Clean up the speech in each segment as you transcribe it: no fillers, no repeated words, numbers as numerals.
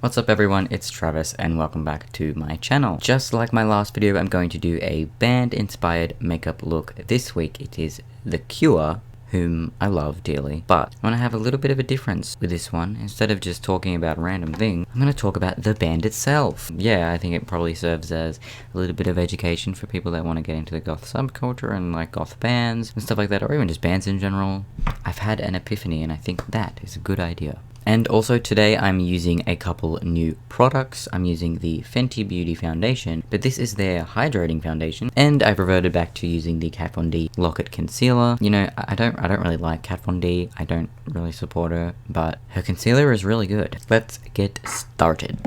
What's up everyone, it's Travis and welcome back to my channel. Just like my last video, I'm going to do a band inspired makeup look. This week it is The Cure, whom I love dearly, but I want to have a little bit of a difference with this one. Instead of just talking about random things, I'm going to talk about the band itself. Yeah, I think it probably serves as a little bit of education for people that want to get into the goth subculture and like goth bands and stuff like that, or even just bands in general. I've had an epiphany and I think that is a good idea. And also today I'm using a couple new products. I'm using the Fenty Beauty foundation, but this is their hydrating foundation, and I've reverted back to using the Kat Von D Lock-It concealer. You know, I don't really like Kat Von D. I don't really support her, but her concealer is really good. Let's get started.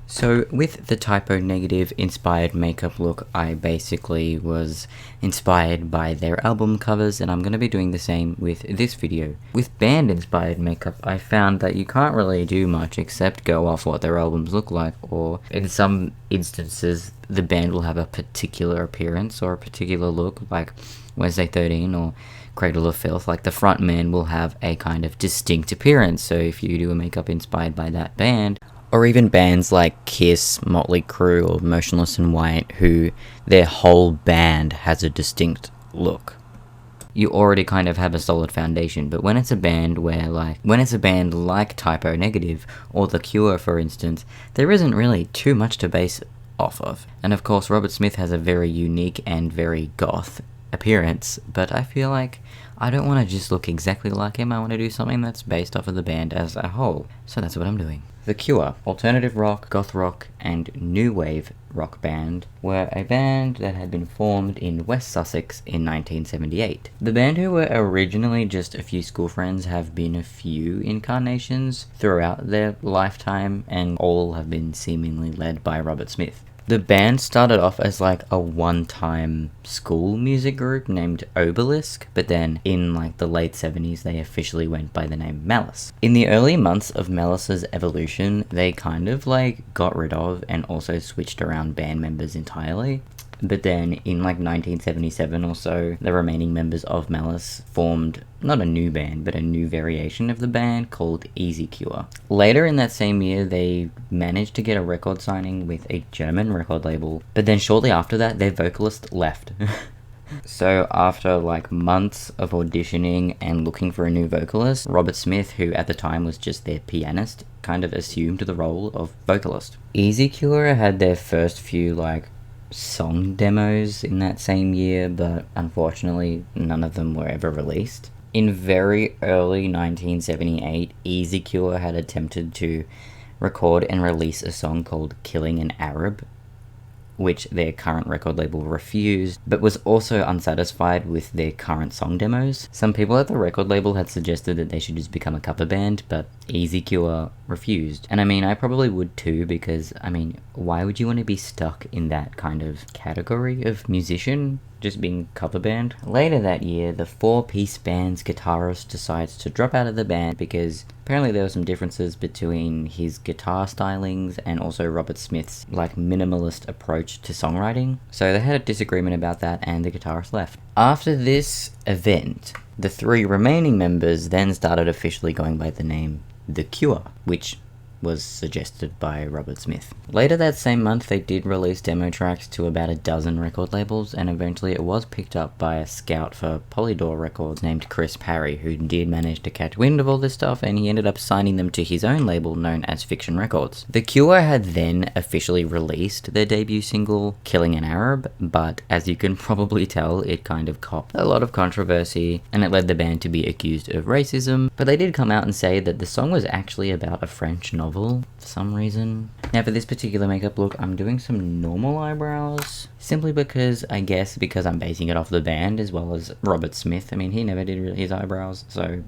So with the Typo Negative inspired makeup look, I basically was inspired by their album covers, and I'm going to be doing the same with this video. With band inspired makeup, I found that you can't really do much except go off what their albums look like, or in some instances the band will have a particular appearance or a particular look, like Wednesday 13 or Cradle of Filth. Like the front man will have a kind of distinct appearance, so if you do a makeup inspired by that band, or even bands like Kiss, Motley Crue, or Motionless in White, who their whole band has a distinct look, you already kind of have a solid foundation. But when it's a band like Typo Negative or The Cure, for instance, there isn't really too much to base off of. And of course, Robert Smith has a very unique and very goth appearance, but I feel like I don't want to just look exactly like him. I want to do something that's based off of the band as a whole. So that's what I'm doing. The Cure, alternative rock, goth rock, and new wave rock band, were a band that had been formed in West Sussex in 1978. The band, who were originally just a few school friends, have been a few incarnations throughout their lifetime, and all have been seemingly led by Robert Smith. The band started off as like a one-time school music group named Obelisk, but then in like the late 70s they officially went by the name Malice. In the early months of Malice's evolution, they kind of like got rid of and also switched around band members entirely. But then in like 1977 or so, the remaining members of Malice formed not a new band, but a new variation of the band called Easy Cure. Later in that same year, they managed to get a record signing with a German record label, but then shortly after that, their vocalist left. So after like months of auditioning and looking for a new vocalist, Robert Smith, who at the time was just their pianist, kind of assumed the role of vocalist. Easy Cure had their first few like song demos in that same year, but unfortunately none of them were ever released. In very early 1978, Easy Cure had attempted to record and release a song called Killing an Arab, which their current record label refused, but was also unsatisfied with their current song demos. Some people at the record label had suggested that they should just become a cover band, but Easy Cure refused. And I mean, I probably would too, because I mean, why would you want to be stuck in that kind of category of musician, just being cover band? Later that year, the four-piece band's guitarist decides to drop out of the band because apparently there were some differences between his guitar stylings and also Robert Smith's like minimalist approach to songwriting. So they had a disagreement about that and the guitarist left. After this event, the three remaining members then started officially going by the name The Cure, which was suggested by Robert Smith. Later that same month, they did release demo tracks to about a dozen record labels, and eventually it was picked up by a scout for Polydor Records named Chris Parry, who did manage to catch wind of all this stuff, and he ended up signing them to his own label known as Fiction Records. The Cure had then officially released their debut single, Killing an Arab, but as you can probably tell, it kind of copped a lot of controversy, and it led the band to be accused of racism, but they did come out and say that the song was actually about a French novel for some reason. Now for this particular makeup look, I'm doing some normal eyebrows, simply because I'm basing it off the band as well as Robert Smith. I mean, he never did his eyebrows, so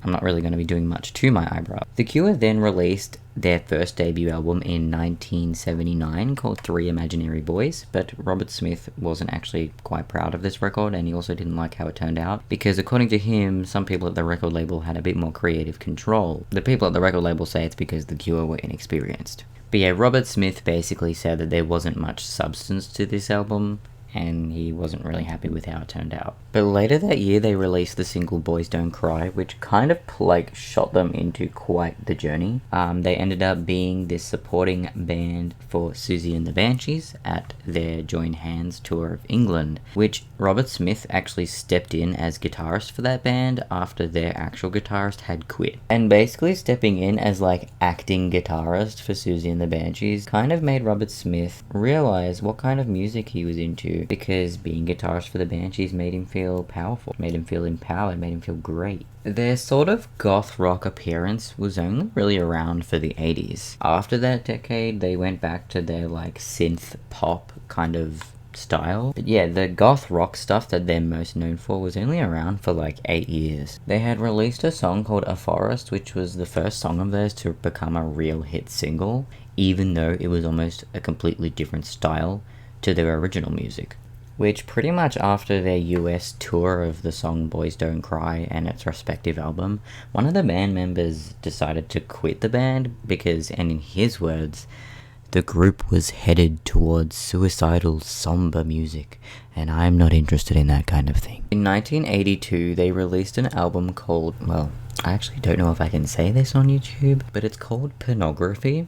I'm not really going to be doing much to my eyebrow. The Cure then released their first debut album in 1979 called Three Imaginary Boys, but Robert Smith wasn't actually quite proud of this record, and he also didn't like how it turned out, because according to him, some people at the record label had a bit more creative control. The people at the record label say it's because The Cure were inexperienced. But yeah, Robert Smith basically said that there wasn't much substance to this album. and he wasn't really happy with how it turned out. But later that year they released the single Boys Don't Cry, which kind of like shot them into quite the journey. They ended up being this supporting band for Susie and the Banshees at their Join Hands tour of England, which Robert Smith actually stepped in as guitarist for that band after their actual guitarist had quit. And basically stepping in as like acting guitarist for Susie and the Banshees kind of made Robert Smith realize what kind of music he was into, because being guitarist for the Banshees made him feel powerful, made him feel empowered, made him feel great. Their sort of goth rock appearance was only really around for the 80s. After that decade, they went back to their like synth pop kind of style. But yeah, the goth rock stuff that they're most known for was only around for like 8 years. They had released a song called A Forest, which was the first song of theirs to become a real hit single, even though it was almost a completely different style to their original music. Which pretty much after their US tour of the song Boys Don't Cry and its respective album, one of the band members decided to quit the band because, and in his words, the group was headed towards suicidal, somber music, and I'm not interested in that kind of thing. In 1982, they released an album called, well, I actually don't know if I can say this on YouTube, but it's called Pornography.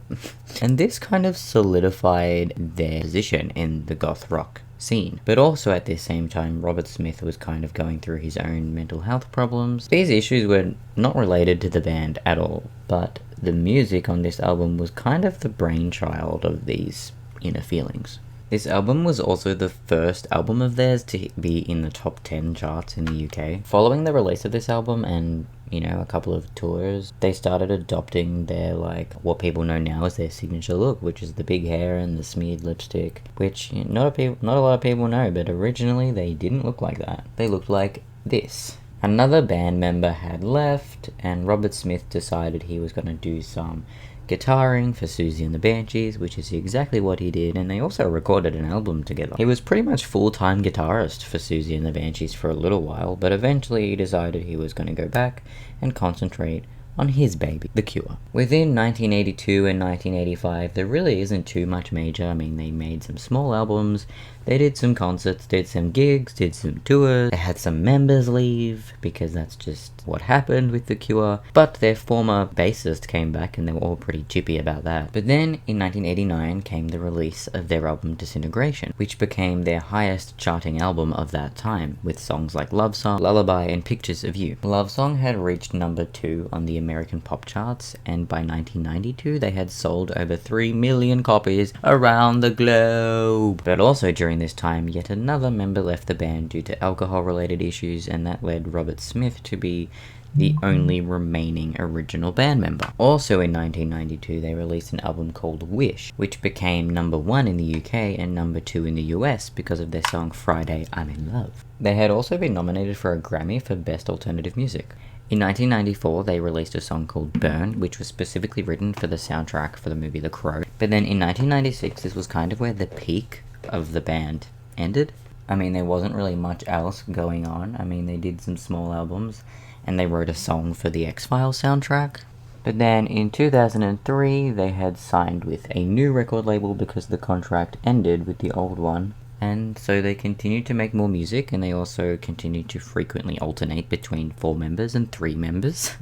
And this kind of solidified their position in the goth rock scene. But also at the same time, Robert Smith was kind of going through his own mental health problems. These issues were not related to the band at all, but the music on this album was kind of the brainchild of these inner feelings. This album was also the first album of theirs to be in the top 10 charts in the UK. Following the release of this album and, you know, a couple of tours, they started adopting their, like, what people know now as their signature look, which is the big hair and the smeared lipstick, which not a lot of people know, but originally they didn't look like that. They looked like this. Another band member had left, and Robert Smith decided he was going to do some guitaring for Susie and the Banshees, which is exactly what he did, and they also recorded an album together. He was pretty much full-time guitarist for Susie and the Banshees for a little while, but eventually he decided he was going to go back and concentrate on his baby, The Cure. Within 1982 and 1985, there really isn't too much major. I mean, they made some small albums, they did some concerts, did some gigs, did some tours, they had some members leave, because that's just what happened with The Cure, but their former bassist came back and they were all pretty chippy about that. But then, in 1989, came the release of their album Disintegration, which became their highest charting album of that time, with songs like Love Song, Lullaby, and Pictures of You. Love Song had reached number 2 on the American pop charts, and by 1992 they had sold over 3 million copies around the globe. But also during this time, yet another member left the band due to alcohol-related issues, and that led Robert Smith to be the only remaining original band member. Also in 1992, they released an album called Wish, which became number 1 in the UK and number 2 in the US because of their song Friday, I'm in Love. They had also been nominated for a Grammy for Best Alternative Music. In 1994, they released a song called Burn, which was specifically written for the soundtrack for the movie The Crow. But then in 1996, this was kind of where the peak of the band ended. I mean, there wasn't really much else going on. I mean, they did some small albums, and they wrote a song for the X-Files soundtrack. But then in 2003, they had signed with a new record label because the contract ended with the old one. And so they continued to make more music, and they also continued to frequently alternate between 4 members and 3 members.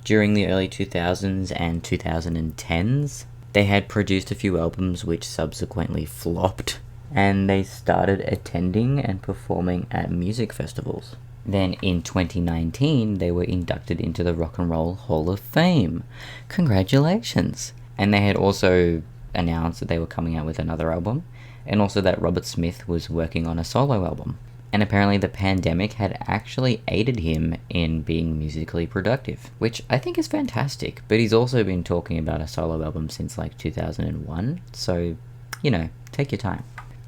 During the early 2000s and 2010s, they had produced a few albums which subsequently flopped, and they started attending and performing at music festivals. Then in 2019, they were inducted into the Rock and Roll Hall of Fame. Congratulations! And they had also announced that they were coming out with another album, and also that Robert Smith was working on a solo album. And apparently the pandemic had actually aided him in being musically productive, which I think is fantastic. But he's also been talking about a solo album since like 2001, so, you know, take your time.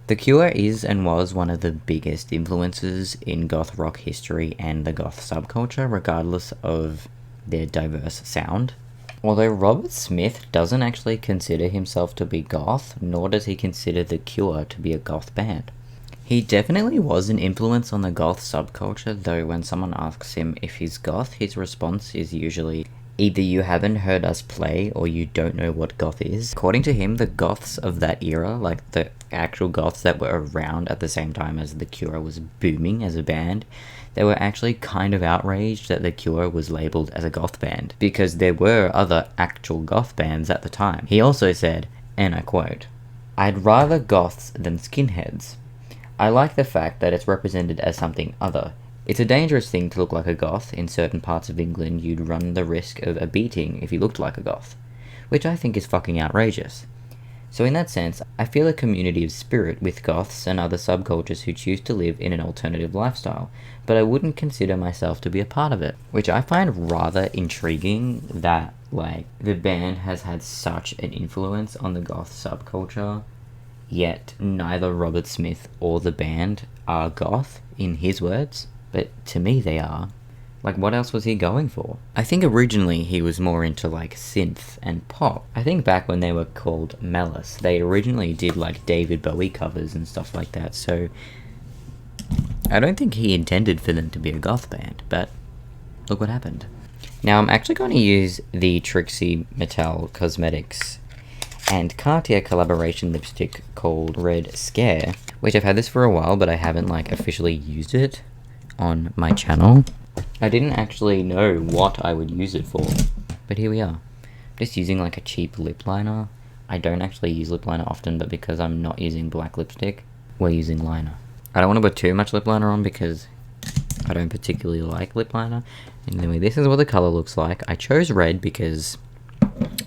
The Cure is and was one of the biggest influences in goth rock history and the goth subculture, regardless of their diverse sound. Although Robert Smith doesn't actually consider himself to be goth, nor does he consider The Cure to be a goth band. He definitely was an influence on the goth subculture, though when someone asks him if he's goth, his response is usually, either you haven't heard us play or you don't know what goth is. According to him, the goths of that era, like the actual goths that were around at the same time as The Cure was booming as a band, they were actually kind of outraged that The Cure was labelled as a goth band, because there were other actual goth bands at the time. He also said, and I quote, "I'd rather goths than skinheads. I like the fact that it's represented as something other. It's a dangerous thing to look like a goth. In certain parts of England, you'd run the risk of a beating if you looked like a goth. Which I think is fucking outrageous. So in that sense, I feel a community of spirit with goths and other subcultures who choose to live in an alternative lifestyle, but I wouldn't consider myself to be a part of it." Which I find rather intriguing that, like, the band has had such an influence on the goth subculture, yet neither Robert Smith or the band are goth, in his words. But to me they are. Like, what else was he going for? I think originally he was more into, like, synth and pop. I think back when they were called Malice, they originally did, like, David Bowie covers and stuff like that, so I don't think he intended for them to be a goth band, but look what happened. Now, I'm actually going to use the Trixie Mattel Cosmetics and Cartier collaboration lipstick called Red Scare, which I've had this for a while, but I haven't, like, officially used it on my channel. I didn't actually know what I would use it for, but here we are. Just using, like, a cheap lip liner. I don't actually use lip liner often, but because I'm not using black lipstick, we're using liner. I don't want to put too much lip liner on because I don't particularly like lip liner. Anyway, this is what the color looks like. I chose red because,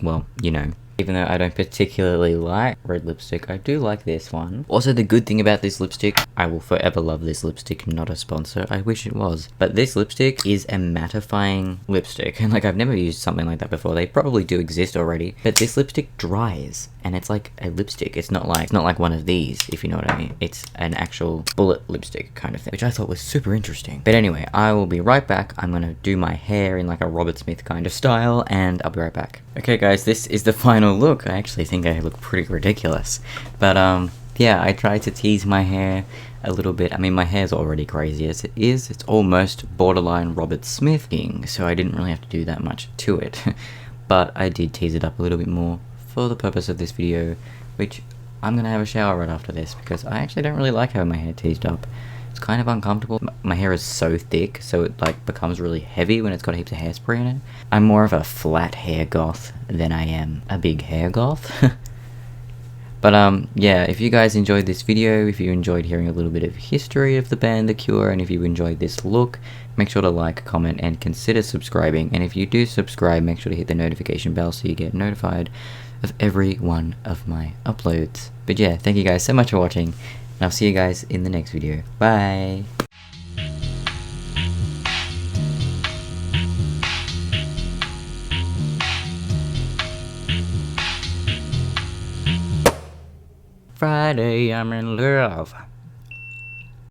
well, you know, even though I don't particularly like red lipstick, I do like this one. Also, the good thing about this lipstick, I will forever love this lipstick, not a sponsor, I wish it was. But this lipstick is a mattifying lipstick, and like, I've never used something like that before. They probably do exist already, but this lipstick dries, and it's like a lipstick. It's not like one of these, if you know what I mean. It's an actual bullet lipstick kind of thing, which I thought was super interesting. But anyway, I will be right back. I'm gonna do my hair in like a Robert Smith kind of style, and I'll be right back. Okay guys, this is the final look. I actually think I look pretty ridiculous, but yeah, I tried to tease my hair a little bit. I mean, my hair's already crazy as it is. It's almost borderline Robert Smithing, so I didn't really have to do that much to it. But I did tease it up a little bit more for the purpose of this video, which I'm gonna have a shower right after this, because I actually don't really like having my hair teased up. It's kind of uncomfortable. My hair is so thick, so it like becomes really heavy when it's got heaps of hairspray in it. I'm more of a flat hair goth than I am a big hair goth. But yeah, if you guys enjoyed this video, if you enjoyed hearing a little bit of history of the band The Cure, and if you enjoyed this look, make sure to like, comment, and consider subscribing. And if you do subscribe, make sure to hit the notification bell so you get notified of every one of my uploads. But yeah, thank you guys so much for watching, and I'll see you guys in the next video. Bye! Friday, I'm in love.